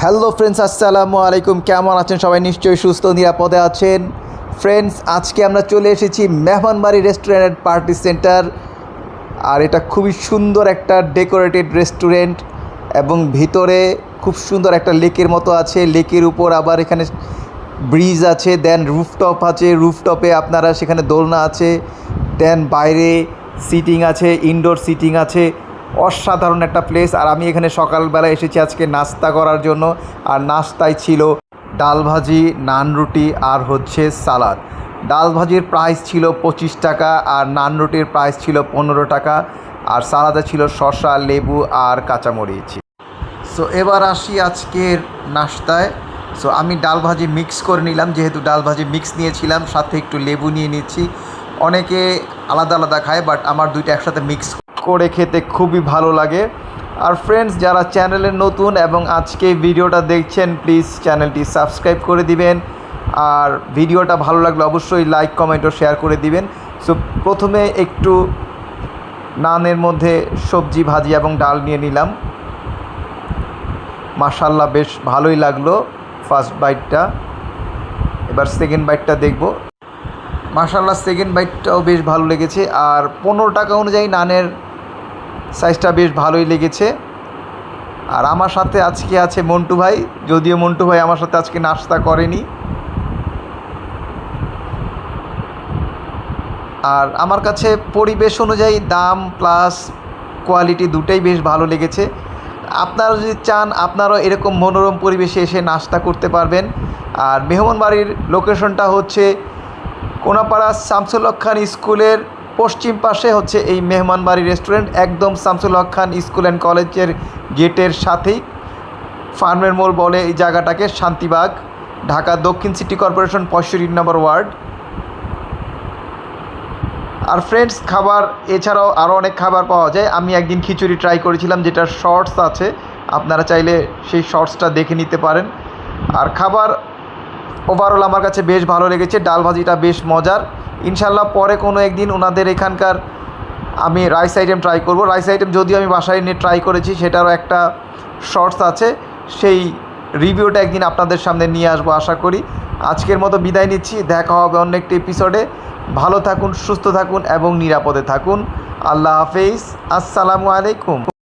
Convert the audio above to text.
Hello friends, আসসালামু আলাইকুম। কেমন আছেন সবাই? নিশ্চয়ই সুস্থ নিরাপদে আছেন। ফ্রেন্ডস, আজকে আমরা চলে এসেছি মেহমানবাড়ি রেস্টুরেন্ট অ্যান্ড পার্টি সেন্টার। আর এটা খুবই সুন্দর একটা ডেকোরেটেড রেস্টুরেন্ট এবং ভিতরে খুব সুন্দর একটা লেকের মতো আছে। লেকের উপর আবার এখানে ব্রিজ আছে, দেন রুফটপ আছে। রুফটপে আপনারা সেখানে দোলনা আছে, দেন বাইরে সিটিং আছে, ইনডোর সিটিং আছে। অসাধারণ একটা প্লেস। আর আমি এখানে সকালবেলা এসেছি আজকে নাস্তা করার জন্য। আর নাস্তায় ছিল ডাল ভাজি, নান রুটি আর হচ্ছে সালাদ। ডাল ভাজির প্রাইস ছিল 25 টাকা, আর নান রুটির প্রাইস ছিল 15 টাকা, আর সালাদে ছিল শসা, লেবু আর কাঁচামরিচ। সো এবার আসি আজকের নাস্তায়। সো আমি ডাল ভাজি মিক্স করে নিলাম, যেহেতু ডাল ভাজি মিক্স নিয়েছিলাম, সাথে একটু লেবু নিয়ে নিচ্ছি। অনেকে আলাদা আলাদা খায়, বাট আমার দুইটা একসাথে মিক্স করে খেতে খুবই ভালো লাগে। আর ফ্রেন্ডস, যারা চ্যানেলে নতুন এবং আজকে ভিডিওটা দেখছেন, প্লিজ চ্যানেলটি সাবস্ক্রাইব করে দিবেন। আর ভিডিওটা ভালো লাগলে অবশ্যই লাইক, কমেন্ট ও শেয়ার করে দিবেন। সো প্রথমে একটু নানের মধ্যে সবজি, ভাজি এবং ডাল নিয়ে নিলাম। মাশাল্লাহ, বেশ ভালোই লাগলো ফার্স্ট বাইটটা। এবার সেকেন্ড বাইটটা দেখব। মাশাল্লাহ, সেকেন্ড বাইটটাও বেশ ভালো লেগেছে। আর 15 টাকা অনুযায়ী নানের সাইজটা বেশ ভালোই লেগেছে। আর আমার সাথে আজকে আছে মন্টু ভাই, যদিও মন্টু ভাই আমার সাথে আজকে নাস্তা করেনি। আর আমার কাছে পরিবেশ অনুযায়ী দাম প্লাস কোয়ালিটি দুটোই বেশ ভালো লেগেছে। আপনারা যদি চান, আপনারাও এরকম মনোরম পরিবেশে এসে নাস্তা করতে পারবেন। আর মেহমানবাড়ির লোকেশনটা হচ্ছে কোনাপাড়া শামসুল হক খান স্কুলের পশ্চিম পাশে হচ্ছে এই মেহমানবাড়ি রেস্টুরেন্ট। একদম শামসুল হক খান স্কুল অ্যান্ড কলেজের গেটের সাথেই ফার্মের মোড় বলে এই জায়গাটাকে, শান্তিবাগ, ঢাকা দক্ষিণ সিটি কর্পোরেশন 65 নম্বর ওয়ার্ড। আর ফ্রেন্ডস, খাবার এছাড়াও আরও অনেক খাবার পাওয়া যায়। আমি একদিন খিচুড়ি ট্রাই করেছিলাম, যেটার শর্টস আছে, আপনারা চাইলে সেই শর্টসটা দেখে নিতে পারেন। আর খাবার ওভারঅল আমার কাছে বেশ ভালো লেগেছে। ডাল ভাজিটা বেশ মজার। ইনশাল্লাহ পরে কোনো একদিন ওনাদের এখানকার আমি রাইস আইটেম ট্রাই করব। রাইস আইটেম যদিও আমি বাসায় নিয়ে ট্রাই করেছি, সেটারও একটা শর্টস আছে, সেই রিভিউটা একদিন আপনাদের সামনে নিয়ে আসবো আশা করি। আজকের মতো বিদায় নিচ্ছি, দেখা হবে অন্য একটি এপিসোডে। ভালো থাকুন, সুস্থ থাকুন এবং নিরাপদে থাকুন। আল্লাহ হাফেজ, আসসালামু আলাইকুম।